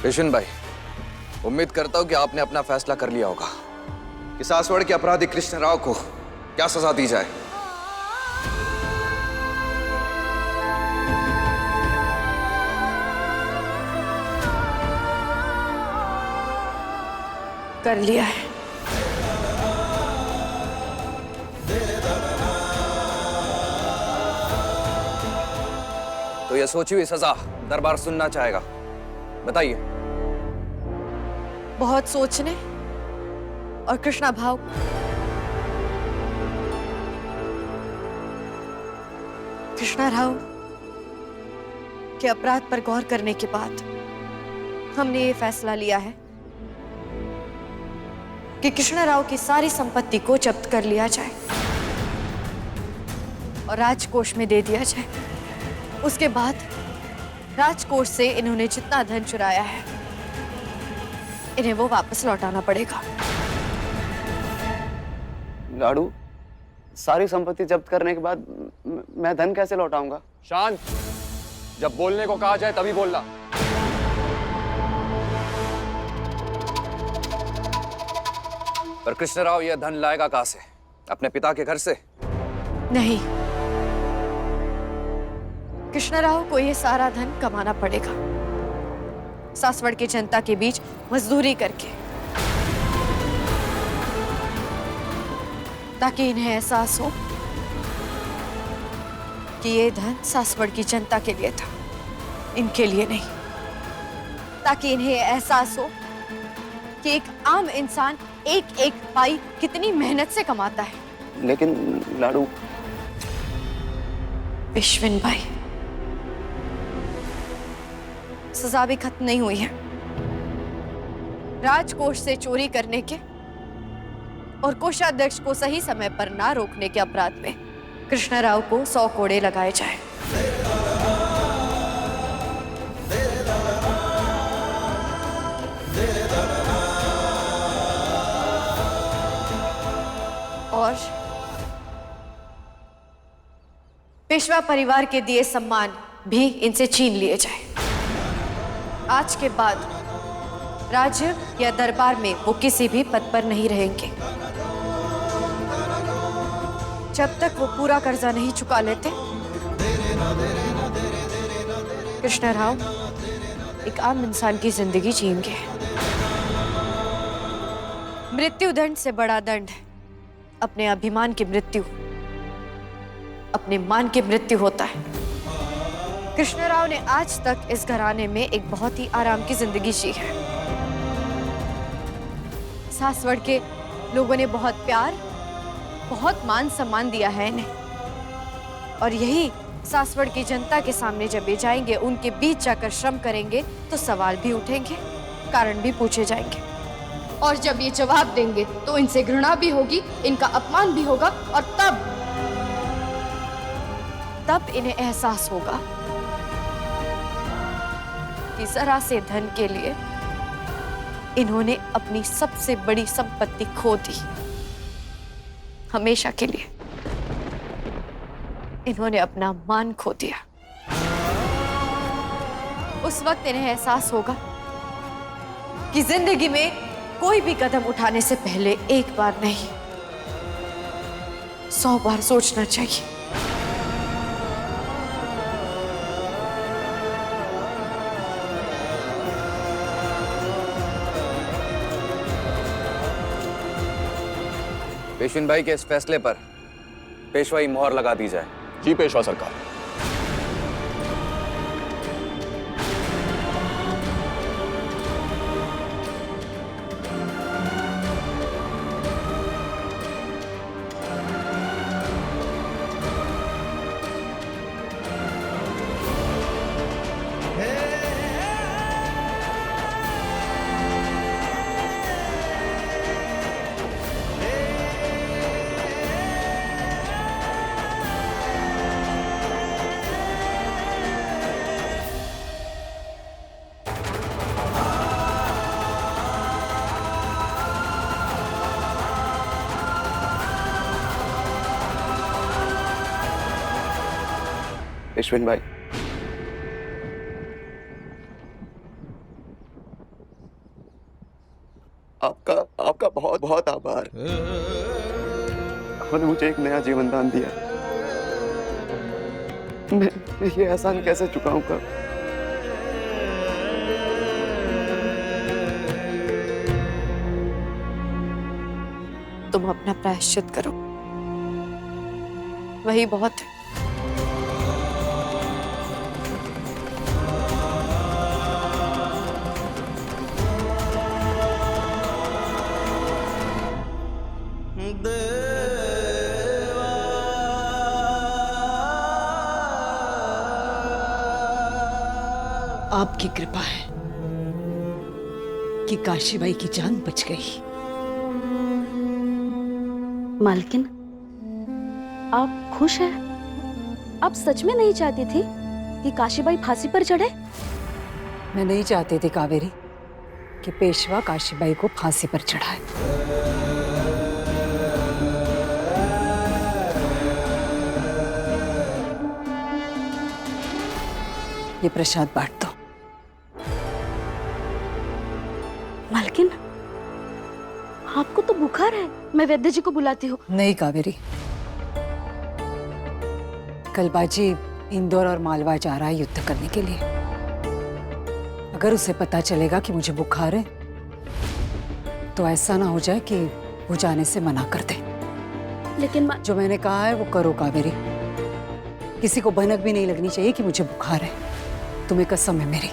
पेशन भाई, उम्मीद करता हूं कि आपने अपना फैसला कर लिया होगा कि सासवड़ के अपराधी कृष्ण राव को क्या सजा दी जाए। कर लिया है। तो यह सोची हुई सजा दरबार सुनना चाहेगा, बताइए। बहुत सोचने और कृष्णा भाव कृष्णा राव के अपराध पर गौर करने के बाद हमने ये फैसला लिया है कि कृष्णा राव की सारी संपत्ति को जब्त कर लिया जाए और राजकोष में दे दिया जाए। उसके बाद राजकोष से इन्होंने जितना धन चुराया है इन्हें वो वापस लौटाना पड़ेगा। लाडू, सारी संपत्ति जब्त करने के बाद मैं धन कैसे लौटाऊंगा? शांत, जब बोलने को कहा जाए तभी बोलना। पर कृष्ण राव यह धन लाएगा कहां से? अपने पिता के घर से? नहीं, कृष्ण राव को यह सारा धन कमाना पड़ेगा, सासवड़ की जनता के बीच मजदूरी करके, ताकि इन्हें एहसास हो कि ये धन सासवड़ की जनता के लिए था, इनके लिए नहीं। ताकि इन्हें एहसास हो कि एक आम इंसान एक एक पाई कितनी मेहनत से कमाता है। लेकिन लाडू, विश्विन भाई, सजा भी खत्म नहीं हुई है। राजकोष से चोरी करने के और कोषाध्यक्ष को सही समय पर ना रोकने के अपराध में कृष्ण राव को 100 कोड़े लगाए जाए। और पेशवा परिवार के दिए सम्मान भी इनसे छीन लिए जाए। आज के बाद राज्य या दरबार में वो किसी भी पद पर नहीं रहेंगे जब तक वो पूरा कर्जा नहीं चुका लेते। कृष्ण राव एक आम इंसान की जिंदगी जिएंगे। मृत्यु दंड से बड़ा दंड है अपने अभिमान की मृत्यु, अपने मान की मृत्यु होता है। कृष्ण राव ने आज तक इस घराने में एक बहुत ही आराम की जिंदगी जी है। सासवड़ के लोगों ने बहुत प्यार, बहुत मान सम्मान दिया है इन्हें, और यही सासवड़ की जनता के सामने जब ये जाएंगे, उनके बीच जाकर श्रम करेंगे तो सवाल भी उठेंगे, कारण भी पूछे जाएंगे, और जब ये जवाब देंगे तो इनसे घृणा भी होगी, इनका अपमान भी होगा, और तब इन्हें एहसास होगा कि जरा से धन के लिए इन्होंने अपनी सबसे बड़ी संपत्ति खो दी। हमेशा के लिए इन्होंने अपना मान खो दिया। उस वक्त इन्हें एहसास होगा कि जिंदगी में कोई भी कदम उठाने से पहले एक बार नहीं, 100 बार सोचना चाहिए। पेशविन भाई के इस फैसले पर पेशवाई मोहर लगा दी जाए। जी पेशवा सरकार। विश्विन भाई, आपका आपका बहुत बहुत आभार। आपने मुझे एक नया जीवन दान दिया। मैं ये एहसान कैसे चुकाऊंगा? तुम अपना प्रायश्चित करो, वही बहुत है। आपकी कृपा है कि काशीबाई की जान बच गई। मालकिन, आप खुश हैं? आप सच में नहीं चाहती थी कि काशीबाई फांसी पर चढ़े? मैं नहीं चाहती थी कावेरी कि पेशवा काशीबाई को फांसी पर चढ़ाए। ये प्रसाद बांट दो। मालकिन, आपको तो बुखार है। मैं वैद्य जी को बुलाती हूँ। नहीं कावेरी, कल बाजी इंदौर और मालवा जा रहा है युद्ध करने के लिए। अगर उसे पता चलेगा कि मुझे बुखार है तो ऐसा ना हो जाए कि वो जाने से मना कर दे। लेकिन जो मैंने कहा है वो करो कावेरी। किसी को भनक भी नहीं लगनी चाहिए कि मुझे बुखार है। तुम्हें कसम है मेरी।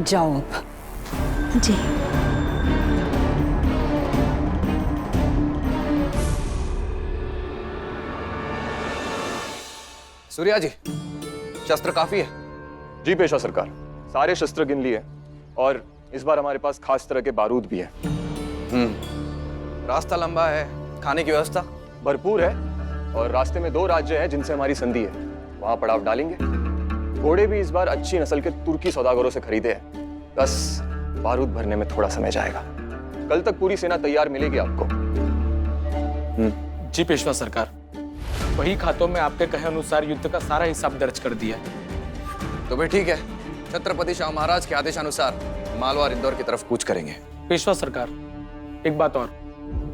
जाओ अब। जी। सूर्या जी, शस्त्र काफी है? जी पेशवा सरकार, सारे शस्त्र गिन लिए और इस बार हमारे पास खास तरह के बारूद भी है। रास्ता लंबा है, खाने की व्यवस्था भरपूर है और रास्ते में 2 राज्य हैं जिनसे हमारी संधि है, वहां पड़ाव डालेंगे। घोड़े भी इस बार अच्छी नस्ल के तुर्की सौदागरों से खरीदे हैं। बस बारूद भरने में थोड़ा समय जाएगा। कल तक पूरी सेना तैयार मिलेगी आपको। जी पेशवा सरकार, वही खातों में आपके कहे अनुसार युद्ध का सारा हिसाब दर्ज कर दिया। तो भी ठीक है, छत्रपति शाह महाराज के आदेशानुसार मालवा और इंदौर की तरफ कूच करेंगे। पेशवा सरकार, एक बात और,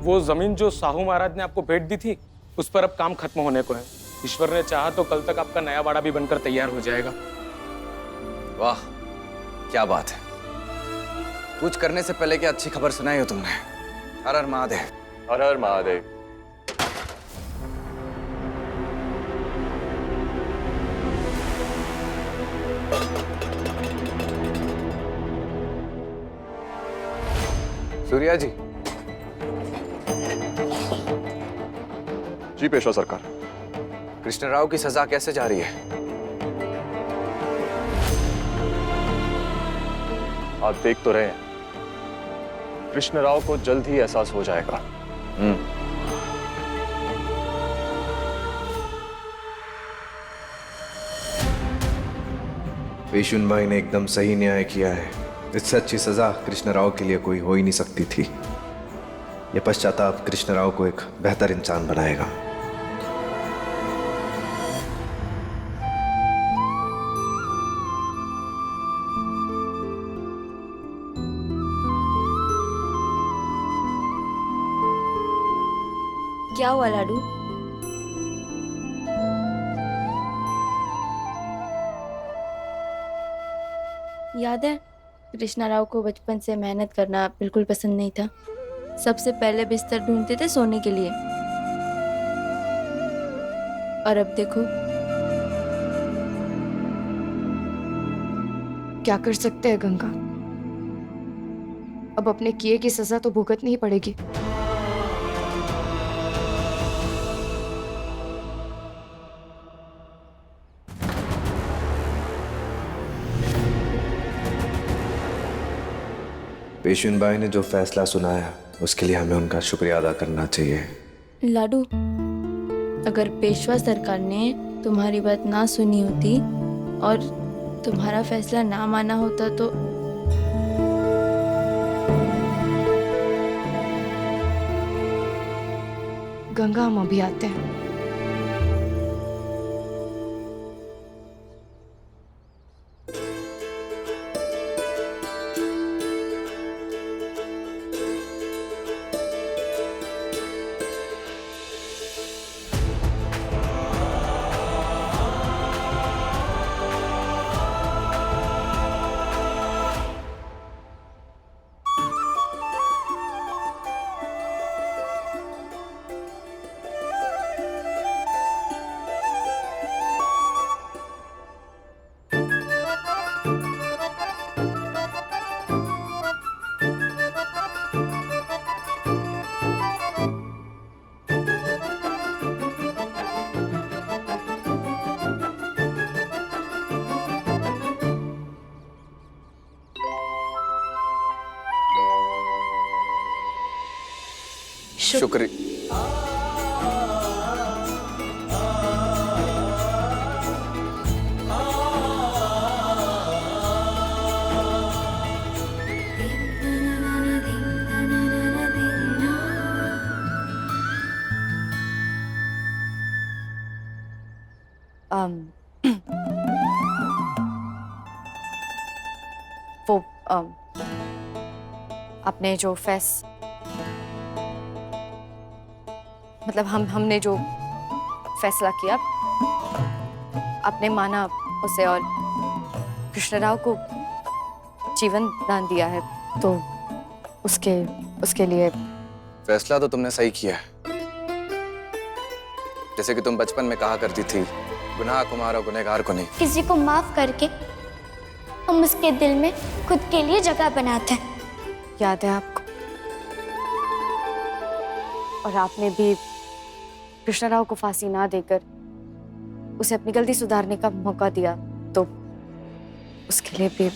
वो जमीन जो साहू महाराज ने आपको भेंट दी थी उस पर अब काम खत्म होने को है। ईश्वर ने चाहा तो कल तक आपका नया बाड़ा भी बनकर तैयार हो जाएगा। वाह, क्या बात है। कुछ करने से पहले क्या अच्छी खबर सुनाई हो तुमने। हर हर महादेव। हर हर महादेव। सूर्या जी। जी पेशवा सरकार। कृष्णराव की सजा कैसे जा रही है? आप देख तो रहे हैं, कृष्णराव को जल्द ही एहसास हो जाएगा। पेशुनबाई ने एकदम सही न्याय किया है। इससे अच्छी सजा कृष्णराव के लिए कोई हो ही नहीं सकती थी। यह पश्चाताप कृष्णराव को एक बेहतर इंसान बनाएगा। क्या हुआ लाडू? याद है, कृष्णा राव को बचपन से मेहनत करना बिल्कुल पसंद नहीं था। सबसे पहले बिस्तर ढूंढते थे सोने के लिए, और अब देखो। क्या कर सकते हैं गंगा, अब अपने किए की सजा तो भुगतनी ही पड़ेगी। पेशुनबाई ने जो फैसला सुनाया उसके लिए हमें उनका शुक्रिया अदा करना चाहिए। लाडू, अगर पेशवा सरकार ने तुम्हारी बात ना सुनी होती और तुम्हारा फैसला ना माना होता तो गंगा, हम अभी आते हैं। शुक्रिया। वो आपने जो मतलब हमने जो फैसला किया, आपने माना उसे और कृष्णराव को जीवन दान दिया है, तो उसके लिए फैसला तो तुमने सही किया है। जैसे कि तुम बचपन में कहा करती थी, गुनाह को मारो, गुनहगार को नहीं। किसी को माफ करके हम उसके दिल में खुद के लिए जगह बनाते हैं। याद है आपको? और आपने भी कृष्णराव को फांसी ना देकर उसे अपनी गलती सुधारने का मौका दिया, तो उसके लिए भी।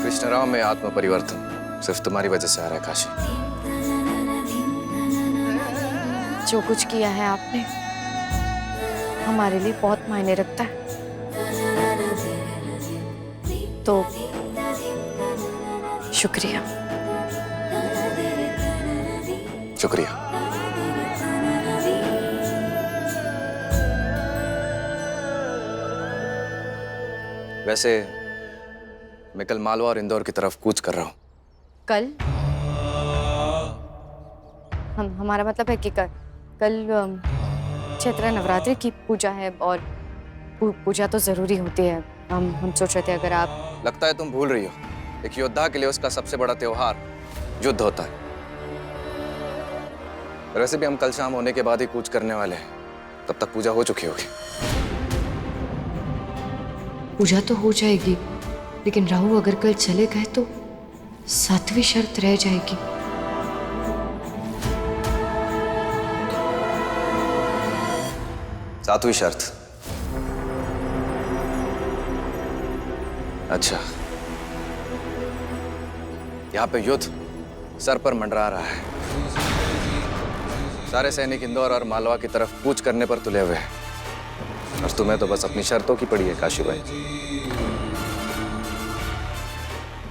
कृष्णराव में आत्म परिवर्तन सिर्फ तुम्हारी वजह से आ रहा है काशी। जो कुछ किया है आपने हमारे लिए बहुत मायने रखता है, तो शुक्रिया। शुक्रिया। वैसे मैं कल मालवा और इंदौर की तरफ कूच कर रहा हूँ। कल? हमारा मतलब है कि कल चैत्र नवरात्रि की पूजा है, और पूजा तो जरूरी होती है। हम सोच रहे थे अगर आप। लगता है तुम भूल रही हो, एक योद्धा के लिए उसका सबसे बड़ा त्योहार युद्ध होता है। वैसे भी हम कल शाम होने के बाद ही कूच करने वाले हैं, तब तक पूजा हो चुकी होगी। पूजा तो हो जाएगी, लेकिन राहु अगर कल चले गए तो 7वीं शर्त रह जाएगी। सातवीं शर्त? अच्छा, यहाँ पे युद्ध सर पर मंडरा रहा है। सारे सैनिक इंदौर और मालवा की तरफ कूच करने पर तुले हुए हैं, और तुम्हें तो बस अपनी शर्तों की पड़ी है काशी भाई।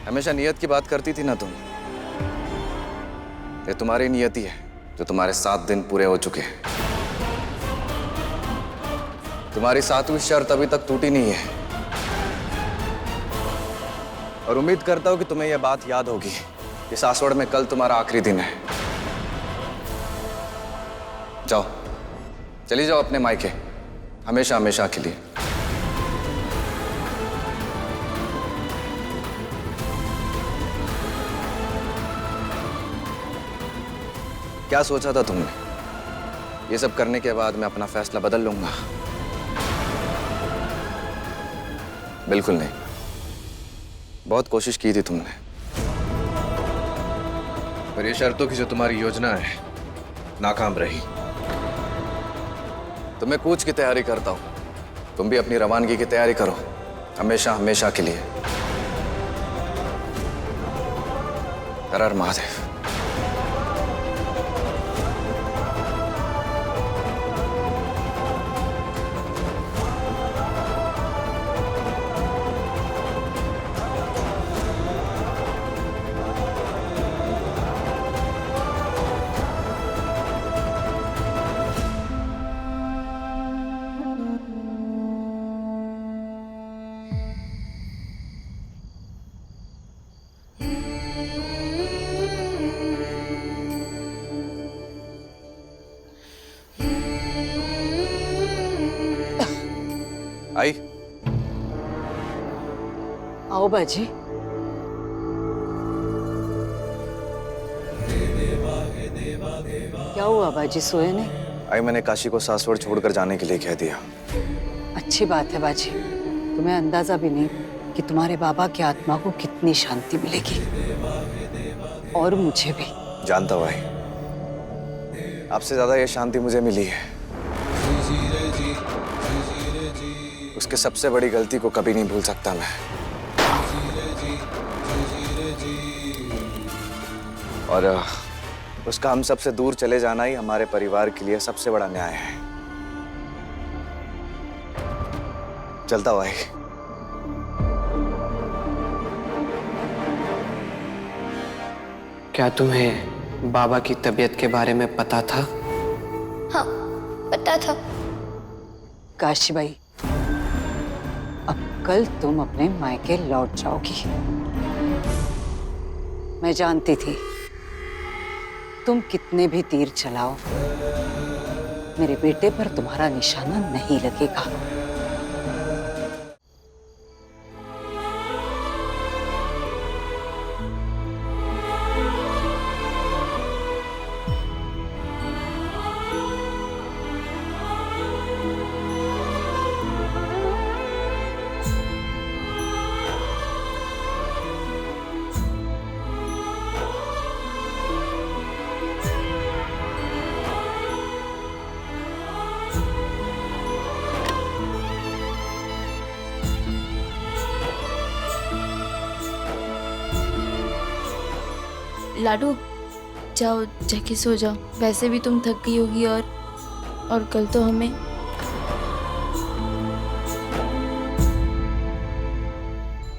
हमेशा नियत की बात करती थी ना तुम। ये तुम्हारी नियति है जो तुम्हारे 7 दिन पूरे हो चुके हैं। तुम्हारी 7वीं शर्त अभी तक टूटी नहीं है, और उम्मीद करता हूं कि तुम्हें यह बात याद होगी कि सासवड़ में कल तुम्हारा आखिरी दिन है। जाओ, चली जाओ अपने मायके, हमेशा हमेशा के लिए। क्या सोचा था तुमने? ये सब करने के बाद मैं अपना फैसला बदल लूंगा? बिल्कुल नहीं। बहुत कोशिश की थी तुमने, पर ये शर्तों की जो तुम्हारी योजना है नाकाम रही। तो मैं कूच की तैयारी करता हूं, तुम भी अपनी रवानगी की तैयारी करो, हमेशा हमेशा के लिए। हर हर महादेव। आई, आओ बाजी। क्या हुआ बाजी, सोए नहीं? आई, मैंने काशी को सासवड़ छोड़कर जाने के लिए कह दिया। अच्छी बात है बाजी। तुम्हें अंदाजा भी नहीं कि तुम्हारे बाबा की आत्मा को कितनी शांति मिलेगी, और मुझे भी। जानता हूं आई, आपसे ज्यादा ये शांति मुझे मिली है। उसके सबसे बड़ी गलती को कभी नहीं भूल सकता मैं। और उसका हम सबसे दूर चले जाना ही हमारे परिवार के लिए सबसे बड़ा न्याय है। चलता हुआ है। क्या तुम्हें बाबा की तबीयत के बारे में पता था? हाँ, पता था। काशीबाई, अब कल तुम अपने मायके लौट जाओगी। मैं जानती थी तुम कितने भी तीर चलाओ, मेरे बेटे पर तुम्हारा निशाना नहीं लगेगा। लाडू, जाओ जाके सो जाओ। वैसे भी तुम थक गई होगी और कल तो हमें।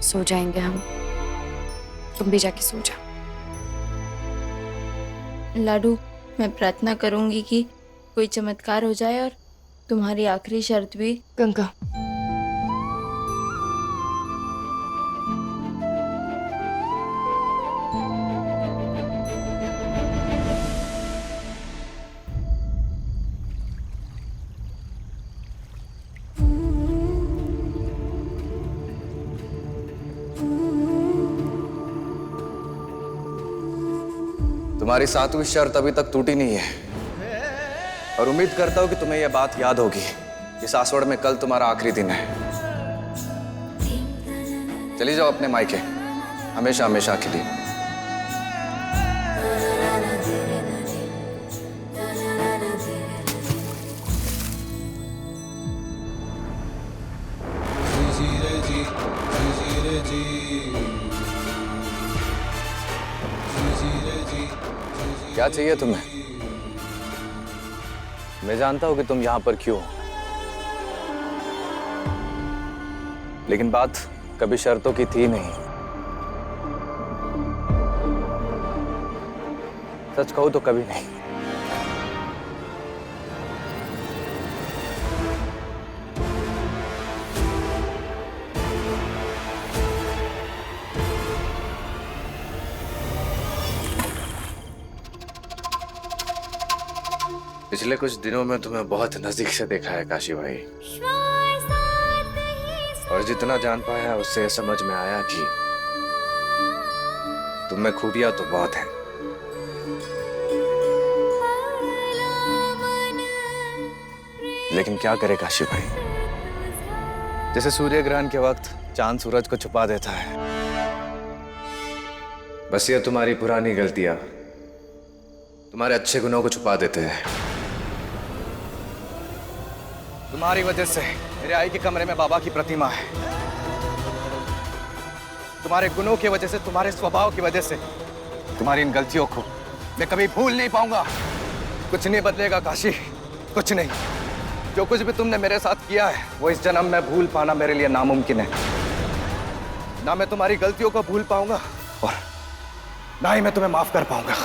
सो जाएंगे हम, तुम भी जाके सो जाओ। लाडू, मैं प्रार्थना करूंगी कि कोई चमत्कार हो जाए और तुम्हारी आखिरी शर्त भी। गंगा, तुम्हारी 7वीं शर्त अभी तक टूटी नहीं है और उम्मीद करता हूं कि तुम्हें यह बात याद होगी कि सासवड़ में कल तुम्हारा आखिरी दिन है। चली जाओ अपने मायके, हमेशा हमेशा के लिए। क्या चाहिए तुम्हें? मैं जानता हूं कि तुम यहां पर क्यों हो, लेकिन बात कभी शर्तों की थी नहीं। सच कहूं तो कभी नहीं। पिछले कुछ दिनों में तुम्हें बहुत नजदीक से देखा है काशी भाई, और जितना जान पाया उससे समझ में आया कि तुम में खूबियां तो बहुत हैं, लेकिन क्या करे काशी भाई, जैसे सूर्य ग्रहण के वक्त चांद सूरज को छुपा देता है, बस ये तुम्हारी पुरानी गलतियां तुम्हारे अच्छे गुणों को छुपा देते हैं। तुम्हारी वजह से मेरे आई के कमरे में बाबा की प्रतिमा है। तुम्हारे गुणों की वजह से, तुम्हारे स्वभाव की वजह से, तुम्हारी इन गलतियों को मैं कभी भूल नहीं पाऊंगा। कुछ नहीं बदलेगा काशी, कुछ नहीं। जो कुछ भी तुमने मेरे साथ किया है वो इस जन्म में भूल पाना मेरे लिए नामुमकिन है। ना मैं तुम्हारी गलतियों को भूल पाऊंगा और ना ही मैं तुम्हें माफ कर पाऊंगा।